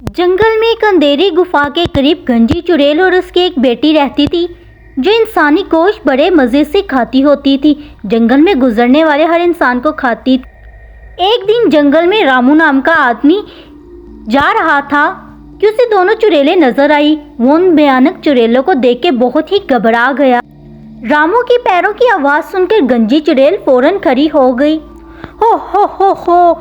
جنگل میں ایک اندھیری گفا کے قریب گنجی چڑیل اور اس کی ایک بیٹی رہتی تھی جو انسانی گوشت بڑے مزے سے کھاتی ہوتی تھی۔ جنگل میں گزرنے والے ہر انسان کو کھاتی تھی۔ ایک دن جنگل میں رامو نام کا آدمی جا رہا تھا کہ اسے دونوں چڑیلیں نظر آئی۔ وہ ان بھیانک چڑیلوں کو دیکھ کے بہت ہی گھبرا گیا۔ رامو کے پیروں کی آواز سن کر گنجی چڑیل فوراً کھڑی ہو گئی۔ ہو ہو ہو ہو،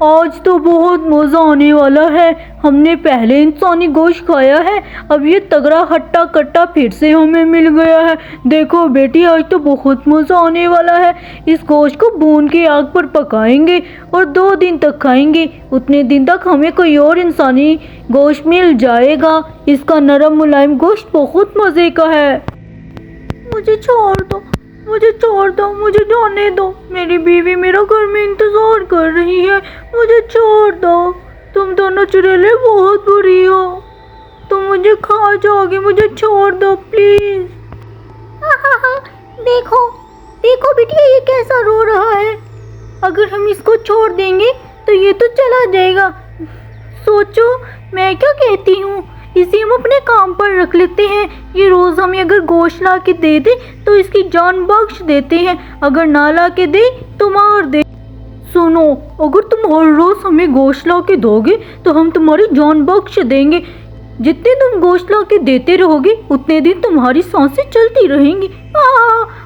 آج تو بہت مزہ آنے والا ہے۔ ہم نے پہلے انسانی گوشت کھایا ہے، اب یہ تگڑا ہٹا کٹا پھر سے ہمیں مل گیا ہے۔ دیکھو بیٹی، آج تو بہت مزہ آنے والا ہے۔ اس گوشت کو بھون کے آگ پر پکائیں گے اور 2 دن تک کھائیں گے۔ اتنے دن تک ہمیں کوئی اور انسانی گوشت مل جائے گا۔ اس کا نرم ملائم گوشت بہت مزے کا ہے۔ مجھے چھوڑ دو، مجھے چھوڑ دو، مجھے جانے دو۔ میری بیوی میرا گھر میں انتظار کر رہی ہے۔ مجھے چھوڑ دو۔ تم دونوں چڑیلیں بہت بری ہو، تم مجھے کھا جاؤ گی۔ مجھے چھوڑ دو پلیز۔ دیکھو دیکھو بیٹیا، یہ کیسا رو رہا ہے۔ اگر ہم اس کو چھوڑ دیں گے تو یہ تو چلا جائے گا۔ سوچو میں کیا کہتی ہوں، اسے ہم اپنے کام پر رکھ لیتے ہیں۔ یہ روز ہمیں اگر گوشت لا کے دے دے تو اس کی جان بخش دیتے ہیں، اگر نہ لا کے دے تو مار دے۔ سنو، اگر تم ہر روز ہمیں گوشت لا کے دو گے تو ہم تمہاری جان بخش دیں گے۔ جتنے تم گوشت لا کے دیتے رہو گے اتنے دن تمہاری سانسیں چلتی رہیں گی۔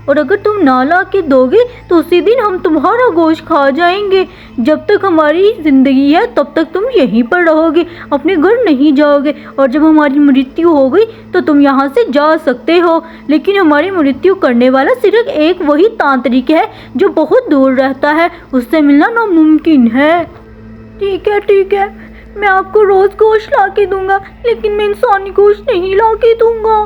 اور اگر تم نہ لا کے دو گے تو اسی دن ہم تمہارا گوشت کھا جائیں گے۔ جب تک ہماری زندگی ہے تب تک تم یہیں پر رہو گے، اپنے گھر نہیں جاؤ گے، اور جب ہماری مرتیو ہو گئی تو تم یہاں سے جا سکتے ہو۔ لیکن ہماری مرتیو کرنے والا صرف ایک وہی تانترک ہے جو بہت دور رہتا ہے، اس سے ملنا ناممکن ہے۔ ٹھیک ہے ٹھیک ہے، میں آپ کو روز گوشت لا کے دوں گا، لیکن میں انسانی گوشت نہیں لا کے دوں گا۔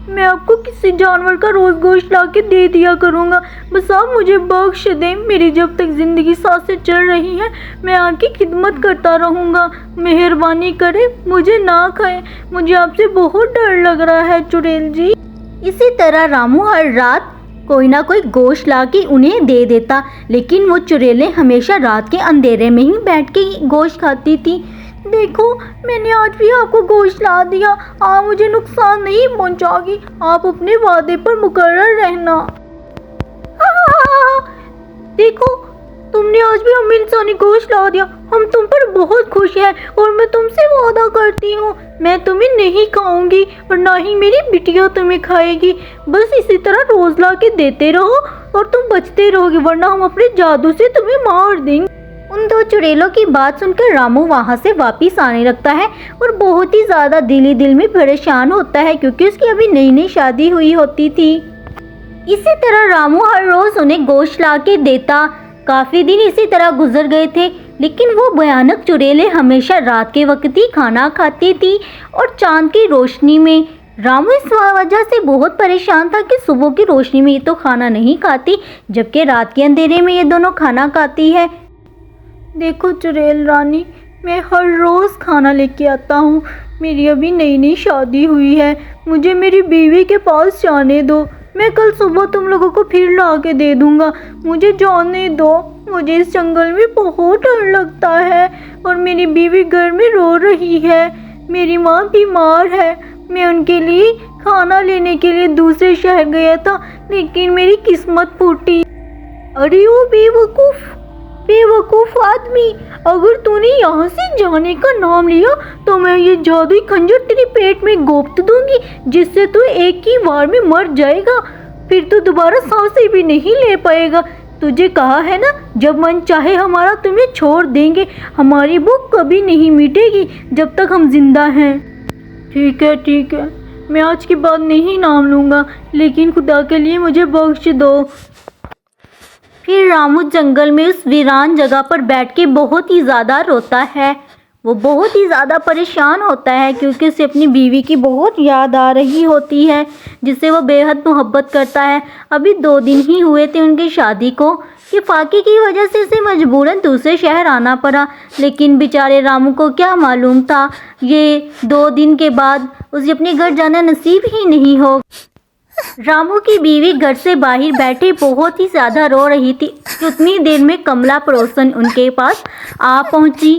میں آپ کو کسی جانور کا روز گوشت لا کے دے دیا کروں گا، بس آپ مجھے بخش دیں۔ میری جب تک زندگی سانسیں چل رہی ہیں میں آپ کی خدمت کرتا رہوں گا۔ مہربانی کریں مجھے نہ کھائیں، مجھے آپ سے بہت ڈر لگ رہا ہے چڑیل جی۔ اسی طرح رامو ہر رات کوئی نہ کوئی گوشت لا کے انہیں دے دیتا، لیکن وہ چڑیلیں ہمیشہ رات کے اندھیرے میں ہی بیٹھ کے گوشت کھاتی تھی۔ دیکھو میں نے آج بھی آپ کو گوشت لا دیا، آپ مجھے نقصان نہیں پہنچا گی، آپ اپنے وعدے پر مقرر رہنا۔ دیکھو تم نے آج بھی ہمیں انسانی گوشت لا دیا، ہم تم پر بہت خوش ہیں، اور میں تم سے وعدہ کرتی ہوں میں تمہیں نہیں کھاؤں گی اور نہ ہی میری بٹیا تمہیں کھائے گی۔ بس اسی طرح روز لا کے دیتے رہو اور تم بچتے رہو گے، ورنہ ہم اپنے جادو سے تمہیں مار دیں گے۔ ان 2 چڑیلوں کی بات سن کر رامو وہاں سے واپس آنے لگتا ہے اور بہت ہی زیادہ دل میں پریشان ہوتا ہے کیونکہ اس کی ابھی نئی نئی شادی ہوئی ہوتی تھی۔ اسی طرح رامو ہر روز انہیں گوشت لا کے دیتا۔ کافی دن اسی طرح گزر گئے تھے، لیکن وہ بھیانک چڑیلیں ہمیشہ رات کے وقت ہی کھانا کھاتی تھی اور چاند کی روشنی میں۔ رامو اس وجہ سے بہت پریشان تھا کہ صبح کی روشنی میں یہ تو کھانا نہیں کھاتی جبکہ رات کے اندھیرے میں یہ دونوں کھانا کھاتی ہے۔ دیکھو چڑیل رانی، میں ہر روز کھانا لے کے آتا ہوں، میری ابھی نئی نئی شادی ہوئی ہے، مجھے میری بیوی کے پاس جانے دو، میں کل صبح تم لوگوں کو پھر لا کے دے دوں گا، مجھے جانے دو۔ مجھے اس جنگل میں بہت ڈر لگتا ہے اور میری بیوی گھر میں رو رہی ہے، میری ماں بیمار ہے، میں ان کے لیے کھانا لینے کے لیے دوسرے شہر گیا تھا لیکن میری قسمت پھوٹی۔ ارے او بے وقوف آدمی، اگر تو نے یہاں سے جانے کا نام لیا تو میں یہ جادوئی خنجر تیرے پیٹ میں گوپت دوں گی، جس سے تو ایک ہی بار میں مر جائے گا، پھر تو دوبارہ سانسیں بھی نہیں لے پائے گا۔ تجھے کہا ہے نا جب من چاہے ہمارا تمہیں چھوڑ دیں گے، ہماری بھوک کبھی نہیں مٹے گی جب تک ہم زندہ ہیں۔ ٹھیک ہے، میں آج کے بعد نہیں نام لوں گا، لیکن خدا کے لیے مجھے بخش دو۔ پھر رامو جنگل میں اس ویران جگہ پر بیٹھ کے بہت ہی زیادہ روتا ہے۔ وہ بہت ہی زیادہ پریشان ہوتا ہے کیونکہ اسے اپنی بیوی کی بہت یاد آ رہی ہوتی ہے جس سے وہ بے حد محبت کرتا ہے۔ ابھی 2 دن ہی ہوئے تھے ان کی شادی کو کہ فاقے کی وجہ سے اسے مجبوراً دوسرے شہر آنا پڑا، لیکن بیچارے رامو کو کیا معلوم تھا یہ 2 دن کے بعد اسے اپنے گھر جانا نصیب ہی نہیں ہو۔ رامو کی بیوی گھر سے باہر بیٹھے بہت ہی زیادہ رو رہی تھی کہ اتنی دیر میں کملا پڑوسن ان کے پاس آ پہنچی۔